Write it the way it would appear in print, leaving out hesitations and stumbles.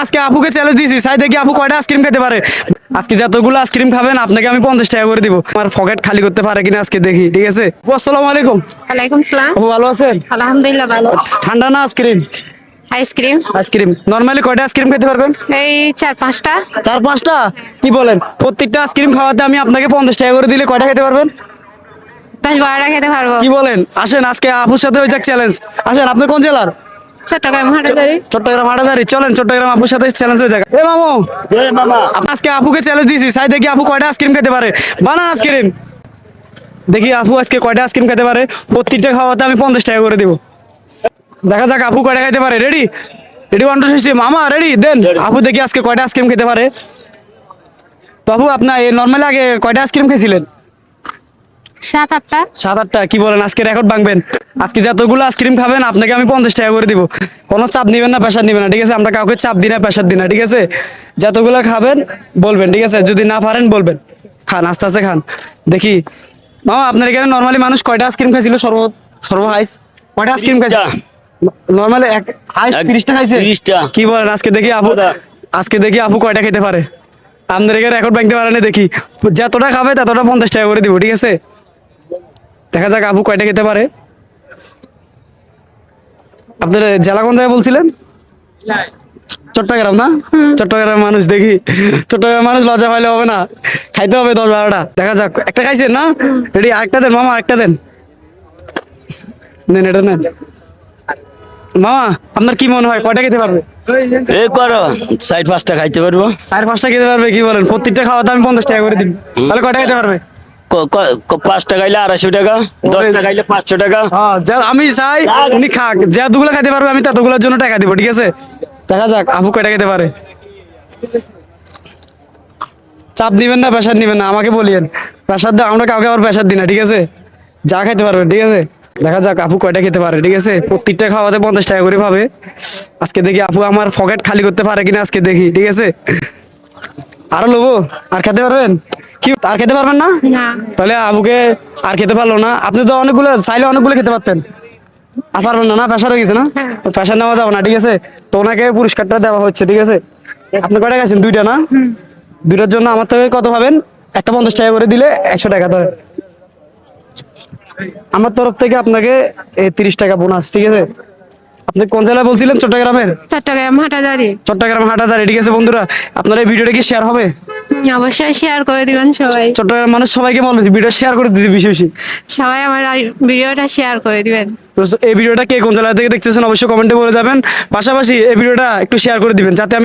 আজকে আপুকে চ্যালেঞ্জ দিয়েছি, চাই দেখি আপু কয়টা আইসক্রিম খেতে পারে। আজকে যতগুলো আইসক্রিম খাবেন আপনাকে আমি 50 টাকা করে দিব। আমার পকেট খালি করতে পারে কিনা আজকে দেখি, ঠিক আছে? আসসালামু আলাইকুম। ওয়ালাইকুম সালাম। আপু ভালো আছেন? আলহামদুলিল্লাহ ভালো। ঠান্ডা না আইসক্রিম? আইসক্রিম আইসক্রিম নরমালি কয়টা আইসক্রিম খেতে পারবেন? এই 4-5টা। 4-5টা? কি বলেন? প্রত্যেকটা আইসক্রিম খাওয়াতে আমি আপনাকে 50 টাকা করে দিলে কয়টা খেতে পারবেন? 10-12টা খেতে পারবো। কি বলেন? আসেন আজকে আপুর সাথে হয়ে যাক চ্যালেঞ্জ। আসেন, আপনি কোন জেলার? চট্টগ্রাম হাটাজারি। চট্টগ্রাম হাটাজারি। চলেন চট্টগ্রাম আপুর সাথে চ্যালেঞ্জ হয়ে যাক। এ মামু, মামা আপনি আজকে আপুকে চ্যালেঞ্জ দিয়েছি, চাই দেখি আপু কয়টা আইসক্রিম খেতে পারে। বানান আইসক্রিম। দেখি আপু আজকে কয়টা আইসক্রিম খেতে পারে। প্রত্যেকটা খাওয়াতে আমি 50 টাকা করে দিব। দেখা যাক আপু কয়টা খেতে পারে। রেডি? রেডি 1 2 3 মামা রেডি দেন। আপু দেখি আজকে কয়টা আইসক্রিম খেতে পারে। তো আপু আপনার নর্মালি আগে কয়টা আইসক্রিম খেয়েছিলেন? 7-8টা। 7-8টা? কি বলেন? আজকে রেকর্ড ভাঙবেন। আজকে যতগুলো আইসক্রিম খাবেন আপনাকে আমি 50 টাকা করে দিব। কোনো চাপ নিবেন না, প্রেশার নিবেন না, ঠিক আছে? আমরা কাউকে চাপ দিই না, প্রেশার দিই না, ঠিক আছে? যতগুলো খাবেন বলবেন, ঠিক আছে? যদি না পারেন বলবেন। খান, আস্তে আস্তে খান। দেখি মামা আপনার এখানে নর্মালি মানুষ কয়টা আইসক্রিম খাইছিল? সর্ব হাইস কয়টা আইসক্রিম খাইছে? নর্মালি এক হাইস 30টা খাইছে। 30টা। কি বলেন? আজকে দেখি আপু কয়টা খেতে পারে। আপনার এখানে রেকর্ড ভাঙতে পারেন। দেখি যতটা খাবে ততটা 50 টাকা করে দিব, ঠিক আছে? দেখা যাক আপু কয়টা খেতে পারে। আপনার জেলা কোন জায়গায় বলছিলেন? চট্টগ্রাম না? চট্টগ্রাম মানুষ, দেখি চট্টগ্রাম মানুষ লজ্জা পাইলে হবে না, খাইতে হবে 10-12টা। দেখা যাক। একটা খাইছেন না? রেডি? আরেকটা দেন মামা, আরেকটা দেন। নেন, এটা নেন। মামা আপনার কি মনে হয় কয়টা খেতে পারবে? এই করো 4-5টা খাইতে পারবো। 4-5টা খেতে পারবে? কি বলেন? প্রত্যেকটা খাওয়াতে আমি 50 টাকা করে দিব। তাহলে কয়টা খেতে পারবে? 5টা খাইলে 250 টাকা, 10টা খাইলে 500 টাকা। হ্যাঁ, আমি চাই উনি খাক, যতগুলো খাইতে পারবে আমি ততগুলোর জন্য টাকা দিব, ঠিক আছে? দেখা যাক আপু কয়টা খেতে পারে। চাপ দিবেন না, প্রেশার নিবেন না, আমাকে বলিয়েন। প্রেশার দেয় আমরা কাউকে আবার প্রেশার দিই না, ঠিক আছে? যা খাইতে পারবেন, ঠিক আছে? দেখা যাক আপু কয়টা খেতে পারে, ঠিক আছে? প্রত্যেকটা খাওয়াতে 50 টাকা করে পাবে। আজকে দেখি আপু আমার পকেট খালি করতে পারে কিনা আজকে দেখি, ঠিক আছে? আরো লোবো? আর খেতে পারবেন? কি আর খেতে পারবেন না? না। তাহলে আবুকে আর খেতে পারলো না। আপনি তো অনেকগুলো চাইলে অনেকগুলো খেতে পারতেন। আর পারবেন না? না, প্রেশার হয়ে গেছে না? প্রেশার নেওয়া যাবে না, ঠিক আছে? তো ওনাকে পুরস্কারটা দেওয়া হচ্ছে, ঠিক আছে? আপনি কয়টা গেছেন? 2টা না? 2টার জন্য আমার থেকে কত পাবেন? একটা 50 টাকা করে দিলে 100 টাকা ধরে আমার তরফ থেকে আপনাকে 30 টাকা বোনাস, ঠিক আছে? আপনি কোন জেলায় বলছিলেন? চট্টগ্রামের? চট্টগ্রাম হাটাজারি। চট্টগ্রাম হাটাজারি, ঠিক আছে? বন্ধুরা আপনার এই ভিডিওটা কি শেয়ার হবে? অবশ্যই শেয়ার করে দিবেন সবাই। চট্টগ্রাম মানুষ সবাইকে বলবেন ভিডিও শেয়ার করে দিতে, বেশি বেশি। সবাই আমার ভিডিওটা শেয়ার করে দিবেন। তো এই ভিডিওটা কে কোন জেলা থেকে দেখতেছেন অবশ্যই কমেন্টে বলে যাবেন। পাশাপাশি এই ভিডিওটা একটু শেয়ার করে দিবেন যাতে আমি